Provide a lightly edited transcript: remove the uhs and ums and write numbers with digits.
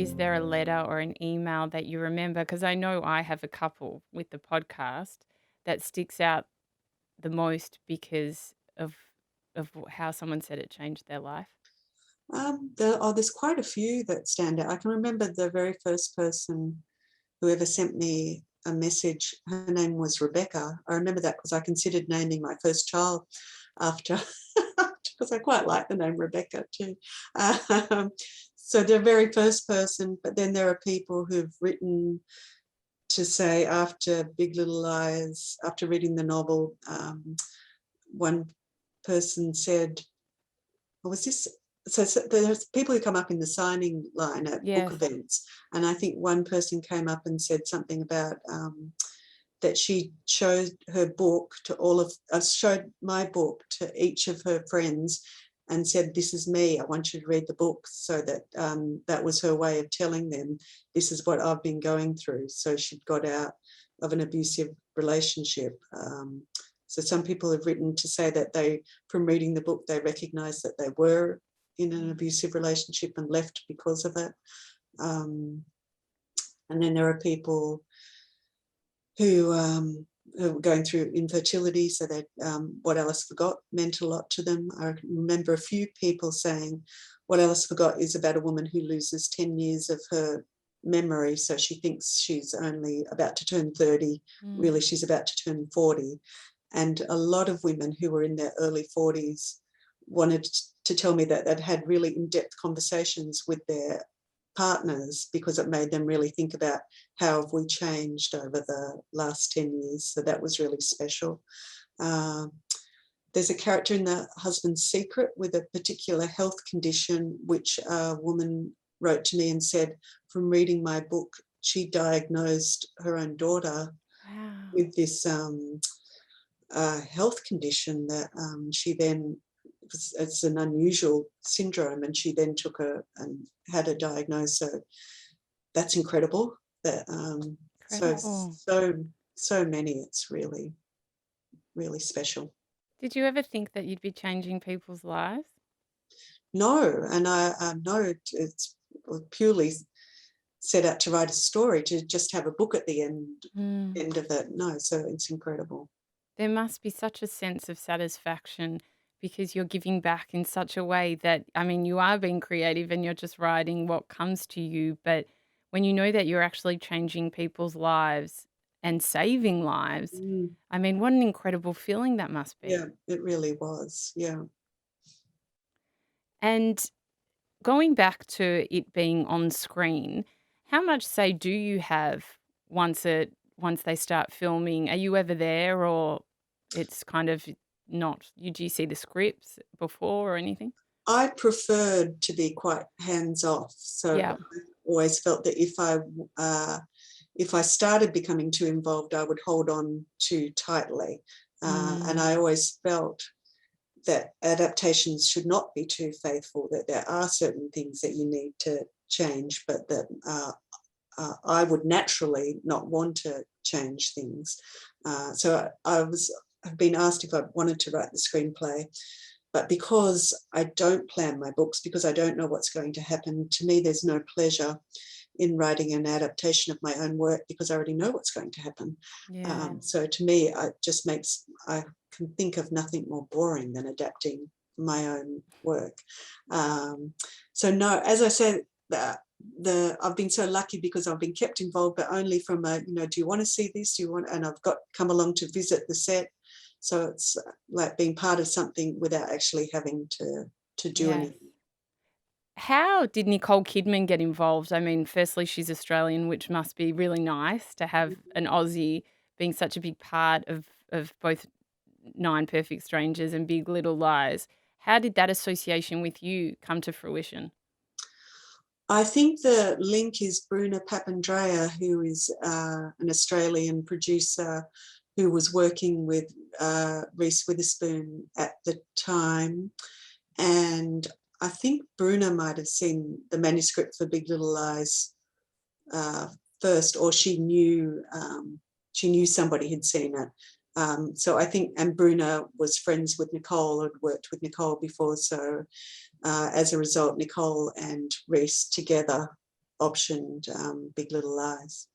is there a letter or an email that you remember? Because I know I have a couple with the podcast that sticks out the most because of how someone said it changed their life. There's quite a few that stand out. I can remember the very first person who ever sent me a message. Her name was Rebecca. I remember that because I considered naming my first child after, because I quite like the name Rebecca too. Um, so the very first person, but then there are people who've written to say after Big Little Lies, after reading the novel, one person said, or was this? So there's people who come up in the signing line at book Yes. events, and I think one person came up and said something about that she showed her book to showed my book to each of her friends, and said, "This is me. I want you to read the book." So that that was her way of telling them, "This is what I've been going through." So she'd got out of an abusive relationship. So some people have written to say that from reading the book, they recognised that they were in an abusive relationship and left because of it. Um, and then there are people who were going through infertility, so that What Alice Forgot meant a lot to them. I remember a few people saying What Alice Forgot is about a woman who loses 10 years of her memory, so she thinks she's only about to turn 30, Mm. really she's about to turn 40. And a lot of women who were in their early 40s wanted to tell me that they'd had really in-depth conversations with their partners because it made them really think about how have we changed over the last 10 years. So that was really special. Um, there's a character in The Husband's Secret with a particular health condition, which a woman wrote to me and said, from reading my book, she diagnosed her own daughter Wow. with this health condition that she then, it's an unusual syndrome, and she then took her and had a diagnosis. So that's incredible. That so Incredible. so many. It's really really special. Did you ever think that you'd be changing people's lives? No, and I know it's purely set out to write a story, to just have a book at the Mm. end of it. No, so it's incredible. There must be such a sense of satisfaction because you're giving back in such a way that, I mean, you are being creative and you're just writing what comes to you. But when you know that you're actually changing people's lives and saving lives, Mm, I mean, what an incredible feeling that must be. yeah, it really was. Yeah. And going back to it being on screen, how much say do you have once they start filming? Are you ever there, or it's kind of not you do you see the scripts before or anything? I preferred to be quite hands off. So Yeah. I always felt that if I started becoming too involved, I would hold on too tightly. And Mm, I always felt that adaptations should not be too faithful, that there are certain things that you need to change, but that I would naturally not want to change things. So I've been asked if I wanted to write the screenplay, but because I don't plan my books, because I don't know what's going to happen, to me, there's no pleasure in writing an adaptation of my own work because I already know what's going to happen. yeah. So to me, I can think of nothing more boring than adapting my own work. Um, so no, as I said, I've been so lucky because I've been kept involved, but only from do you want to see this? Do you want? And I've got come along to visit the set, so it's like being part of something without actually having to do Yes. anything. How did Nicole Kidman get involved? I mean, firstly, she's Australian, which must be really nice to have an Aussie being such a big part of both Nine Perfect Strangers and Big Little Lies. How did that association with you come to fruition? I think the link is Bruna Papandreou, who is an Australian producer who was working with Reese Witherspoon at the time. And I think Bruna might have seen the manuscript for Big Little Lies uh, first, or she knew somebody had seen it. So I think, and Bruna was friends with Nicole, had worked with Nicole before. So as a result, Nicole and Reese together optioned Big Little Lies.